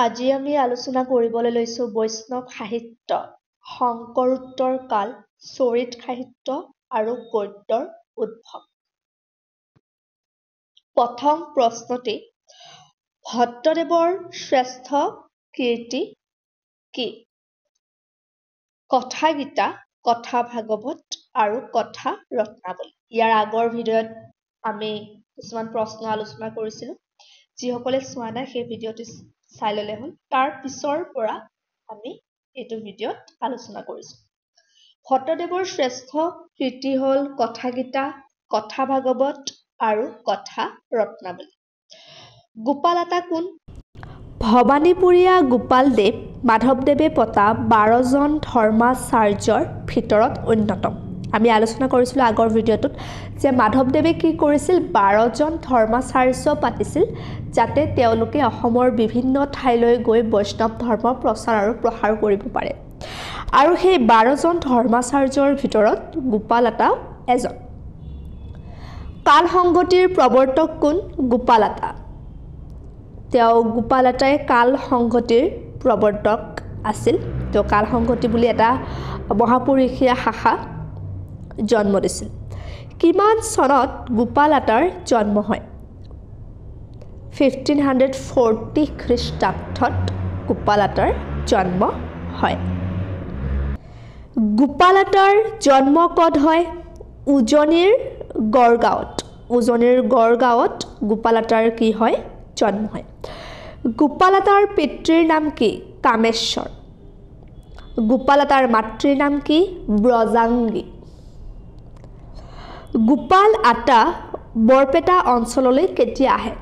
আজি আমি আলোচনা কৰিবলৈ লৈছো বৈষ্ণৱ সাহিত্য, শংকৰোত্তৰ কাল, চৰিত সাহিত্য আৰু গদ্যৰ উদ্ভৱ। প্ৰথম প্ৰশ্নটি, ভট্টদেৱৰ শ্ৰেষ্ঠ কীৰ্তি কি? কথা গীতা, কথা ভাগৱত আৰু কথা ৰত্নাৱলী। ইয়াৰ আগৰ ভিডিঅ'ত আমি কিছুমান প্ৰশ্ন আলোচনা কৰিছিলো। যিসকলে চোৱা নাই সেই ভিডিঅ'টি চাই ল'লে হ'ল। তাৰ পিছৰ পৰা আমি এইটো ভিডিঅ'ত আলোচনা কৰিছো। ভট্টদেৱৰ শ্ৰেষ্ঠ কীৰ্তি হ'ল কথা গীতা, কথা ভাগৱত আৰু কথা ৰত্নাৱলী। গোপালাটা কোন? ভৱানীপুৰীয়া গোপালদেৱ মাধৱদেৱে পতা 12জন ধৰ্মাচাৰ্যৰ ভিতৰত অন্যতম। আমি আলোচনা কৰিছিলোঁ আগৰ ভিডিঅ'টোত যে মাধৱদেৱে কি কৰিছিল, 12জন ধৰ্মাচাৰ্য পাতিছিল যাতে তেওঁলোকে অসমৰ বিভিন্ন ঠাইলৈ গৈ বৈষ্ণৱ ধৰ্ম প্ৰচাৰ আৰু প্ৰসাৰ কৰিব পাৰে। আৰু সেই 12জন ধৰ্মাচাৰ্যৰ ভিতৰত গোপালাটা এজন। কাল সংগতিৰ প্ৰৱৰ্তক কোন? গোপালাটা। গোপালাটাই কাল সংগতিৰ প্ৰৱৰ্তক আছিল। কাল সংগতি বুলি এটা মহাপুৰুষীয়া শাখা জন্ম দিছিল। কিমান চনত গোপালাটাৰ জন্ম হয়? 1540 খ্ৰীষ্টাব্দত গোপালাটাৰ জন্ম হয়। গোপালাটাৰ জন্ম ক'ত হয়? উজনিৰ গড়গাঁৱত। উজনিৰ গড়গাঁৱত গোপালাটাৰ কি হয়? জন্ম হয়। গোপালাটাৰ পিতৃৰ নাম কি? কামেশ্বৰ। গোপালাটাৰ মাতৃৰ নাম কি? ব্ৰজাংগী। গোপাল আটা বৰপেটা অঞ্চললৈ কেতিয়া আহে?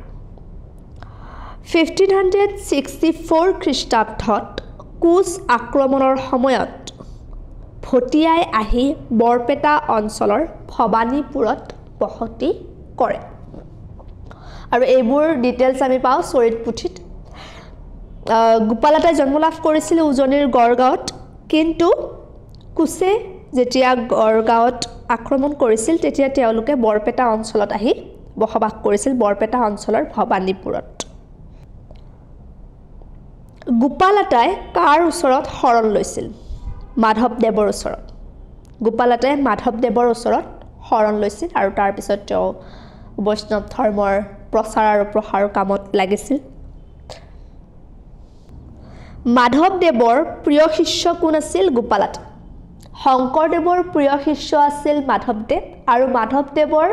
1564 খ্ৰীষ্টাব্দত কোচ আক্ৰমণৰ সময়ত ভটিয়াই আহি বৰপেটা অঞ্চলৰ ভৱানীপুৰত বসতি কৰে। আৰু এইবোৰ ডিটেইলছ আমি পাওঁ চৰিত পুথিত। গোপালাটাই জন্ম লাভ কৰিছিল উজনিৰ গড়গাঁৱত, কিন্তু কোচে যেতিয়া গড়গাঁৱত আক্ৰমণ কৰিছিল তেতিয়া তেওঁলোকে বৰপেটা অঞ্চলত আহি বসবাস কৰিছিল, বৰপেটা অঞ্চলৰ ভৱানীপুৰত। গোপালাটাই কাৰ ওচৰত শৰণ লৈছিল? মাধৱদেৱৰ ওচৰত। গোপালাটাই মাধৱদেৱৰ ওচৰত শৰণ লৈছিল আৰু তাৰপিছত তেওঁ বৈষ্ণৱ ধৰ্মৰ প্ৰচাৰ আৰু প্ৰসাৰ কামত লাগিছিল। মাধৱদেৱৰ প্ৰিয় শিষ্য কোন আছিল? গোপালাটা। শংকৰদেৱৰ প্ৰিয় শিষ্য আছিল মাধৱদেৱ আৰু মাধৱদেৱৰ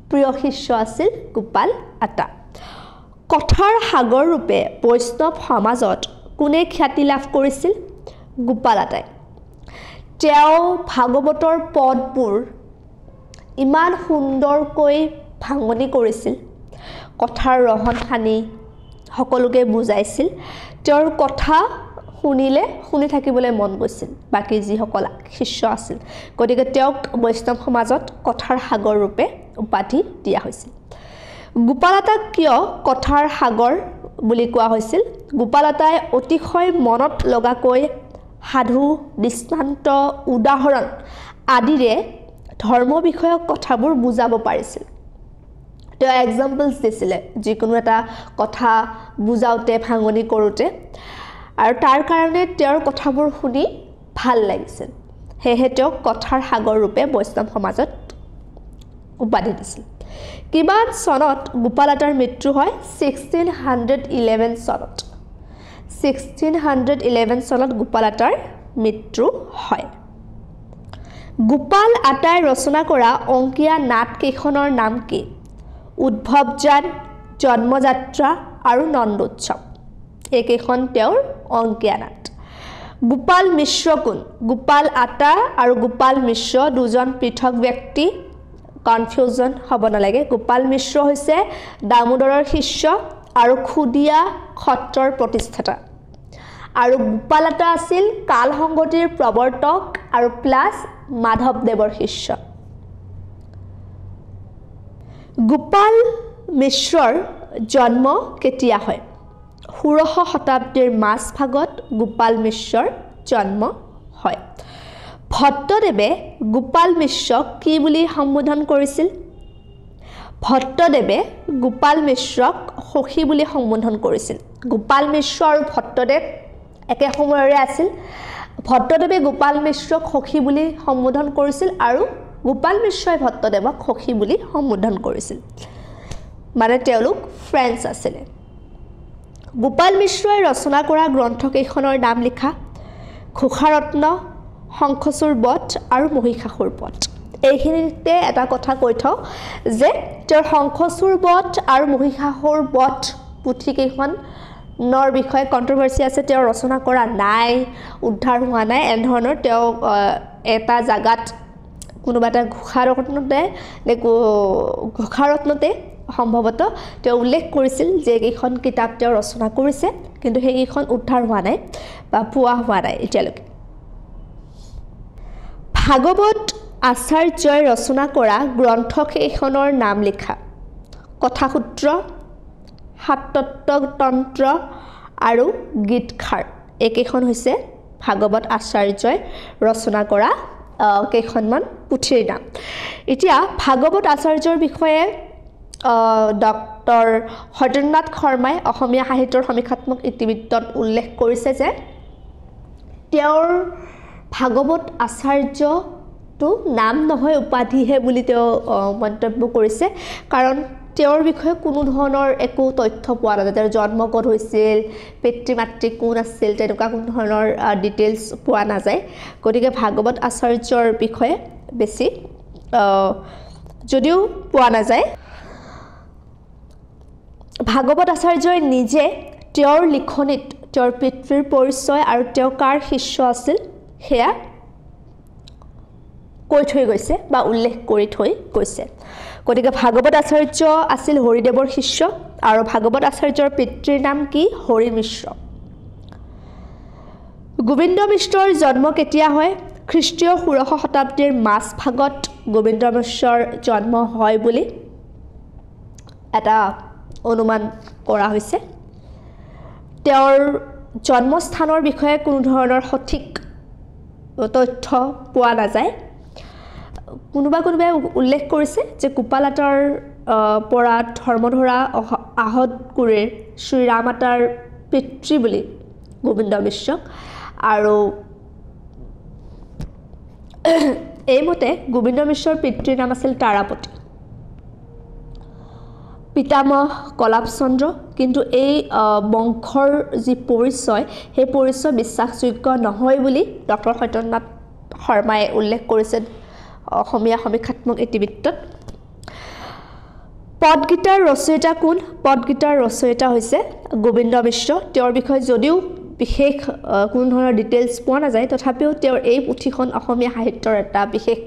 প্ৰিয় শিষ্য আছিল গোপাল আটা। কথাৰ সাগৰ ৰূপে বৈষ্ণৱ সমাজত কোনে খ্যাতি লাভ কৰিছিল? গোপালাটাই। তেওঁ ভাগৱতৰ পদবোৰ ইমান সুন্দৰকৈ ভাঙনি কৰিছিল, কথাৰ ৰহন সানি সকলোকে বুজাইছিল। তেওঁৰ কথা শুনিলে শুনি থাকিবলৈ মন গৈছিল বাকী যিসকল শিষ্য আছিল। গতিকে তেওঁক বৈষ্ণৱ সমাজত কথাৰ সাগৰ ৰূপে উপাধি দিয়া হৈছিল। গোপালাটাক কিয় কথাৰ সাগৰ বুলি কোৱা হৈছিল? গোপালাটাই অতিশয় মনত লগাকৈ সাধু, দৃষ্টান্ত, উদাহৰণ আদিৰে ধৰ্ম বিষয়ক কথাবোৰ বুজাব পাৰিছিল। তেওঁ এক্সাম্পলছ দিছিলে যিকোনো এটা কথা বুজাওঁতে, ভাঙনি কৰোঁতে, আৰু তাৰ কাৰণে তেওঁৰ কথাবোৰ শুনি ভাল লাগিছিল। সেয়েহে তেওঁক কথাৰ সাগৰ ৰূপে বৈষ্ণৱ সমাজত উপাধি দিছিল। কিমান চনত গোপালাটাৰ মৃত্যু হয়? 1611 চনত। 1611 চনত গোপালাটাৰ মৃত্যু হয়। গোপাল আটাই ৰচনা কৰা অংকীয়া নাট কেইখনৰ নাম কি? উদ্ভৱযান, জন্মযাত্ৰা আৰু নন্দোৎসৱ। এইকেইখন তেওঁৰ অংকীয়া নাট। গোপাল মিশ্ৰ কোন? গোপাল আটা আৰু গোপাল মিশ্ৰ দুজন পৃথক ব্যক্তি, কনফিউজন হ'ব নালাগে। গোপাল মিশ্ৰ হৈছে দামোদৰৰ শিষ্য আৰু খুদিয়া সত্ৰৰ প্ৰতিষ্ঠাতা, আৰু গোপাল আটা আছিল কাল সংগতিৰ প্ৰৱৰ্তক আৰু প্লাছ মাধৱদেৱৰ শিষ্য। গোপাল মিশ্ৰৰ জন্ম কেতিয়া হয়? 16শ শতাব্দীৰ মাজভাগত গোপাল মিশ্ৰৰ জন্ম হয়। ভট্টদেৱে গোপাল মিশ্ৰক কি বুলি সম্বোধন কৰিছিল? ভট্টদেৱে গোপাল মিশ্ৰক সখী বুলি সম্বোধন কৰিছিল গোপাল মিশ্ৰ আৰু ভট্টদেৱ একে সময়ৰে আছিল ভট্টদেৱে গোপাল মিশ্ৰক সখী বুলি সম্বোধন কৰিছিল আৰু গোপাল মিশ্ৰই ভট্টদেৱক সখী বুলি সম্বোধন কৰিছিল মানে তেওঁলোক ফ্ৰেণ্ডছ আছিল গোপাল মিশ্ৰই ৰচনা কৰা গ্ৰন্থকেইখনৰ নাম লিখা ঘোষাৰত্ন শংখচূড় বধ আৰু মহিষাসুৰ বধ এইখিনিতে এটা কথা কৈ থওঁ যে তেওঁৰ শংখচূড় বধ আৰু মহিষাসুৰ বধ পুথিকেইখনৰ বিষয়ে কণ্ট্ৰভাৰ্চি আছে তেওঁ ৰচনা কৰা নাই উদ্ধাৰ হোৱা নাই এনেধৰণৰ তেওঁ এটা জাগাত কোনোবা এটা ঘোষাৰত্নতে সম্ভৱতঃ তেওঁ উল্লেখ কৰিছিল যে এইখন কিতাপ তেওঁ ৰচনা কৰিছে কিন্তু সেইকেইখন উদ্ধাৰ হোৱা নাই বা পোৱা হোৱা নাই এতিয়ালৈকে ভাগৱত আচাৰ্যই ৰচনা কৰা গ্ৰন্থকেইখনৰ নাম লিখা কথাসূত্ৰ সাততন্ত্ৰ আৰু গীতখাৰ এইকেইখন হৈছে ভাগৱত আচাৰ্যই ৰচনা কৰা কেইখনমান পুথিৰ নাম এতিয়া ভাগৱত আচাৰ্যৰ বিষয়ে ডক্টৰ সত্যেন্দ্ৰনাথ শৰ্মাই অসমীয়া সাহিত্যৰ সমীক্ষাত্মক ইতিবৃত্তত উল্লেখ কৰিছে যে তেওঁৰ ভাগৱত আচাৰ্যটো নাম নহয় উপাধিহে বুলি তেওঁ মন্তব্য কৰিছে কাৰণ তেওঁৰ বিষয়ে কোনো ধৰণৰ একো তথ্য পোৱা নাযায় তেওঁৰ জন্ম ক'ত হৈছিল পিতৃ মাতৃ কোন আছিল তেনেকুৱা কোনো ধৰণৰ ডিটেইলছ পোৱা নাযায় গতিকে ভাগৱত আচাৰ্যৰ বিষয়ে বেছি যদিও পোৱা নাযায় ভাগৱত আচাৰ্যই নিজে তেওঁৰ লিখনিত তেওঁৰ পিতৃৰ পৰিচয় আৰু তেওঁ কাৰ শিষ্য আছিল সেয়া কৈ থৈ গৈছে বা উল্লেখ কৰি থৈ গৈছে গতিকে ভাগৱত আচাৰ্য আছিল হৰিদেৱৰ শিষ্য আৰু ভাগৱত আচাৰ্যৰ পিতৃৰ নাম কি হৰি মিশ্ৰ গোবিন্দ মিশ্ৰৰ জন্ম কেতিয়া হয় খ্ৰীষ্টীয় 16 শতাব্দীৰ মাজভাগত গোবিন্দ মিশ্ৰৰ জন্ম হয় বুলি এটা অনুমান কৰা হৈছে তেওঁৰ জন্মস্থানৰ বিষয়ে কোনো ধৰণৰ সঠিক তথ্য পোৱা নাযায় কোনোবাই উল্লেখ কৰিছে যে গোপালাটৰ পৰা ধৰ্মধৰা আহতগুৰিৰ শ্ৰীৰামাতাৰ পিতৃ বুলি গোবিন্দ মিশ্ৰক আৰু এইমতে গোবিন্দ মিশ্ৰৰ পিতৃৰ নাম আছিল তাৰাপতি পিতামহ কলাপচন্দ্ৰ কিন্তু এই বংশৰ যি পৰিচয় সেই পৰিচয় বিশ্বাসযোগ্য নহয় বুলি ডক্টৰ সত্যেন্দ্ৰনাথ শৰ্মাই উল্লেখ কৰিছে অসমীয়া সমীক্ষাত্মক ইতিবৃত্তত পদগীতাৰ ৰচয়িতা কোন পদগীতাৰ ৰচয়িতা হৈছে গোবিন্দ মিশ্ৰ তেওঁৰ বিষয়ে যদিও বিশেষ কোনো ধৰণৰ ডিটেইলছ পোৱা নাযায় তথাপিও তেওঁৰ এই পুথিখন অসমীয়া সাহিত্যৰ এটা বিশেষ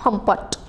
সম্পদ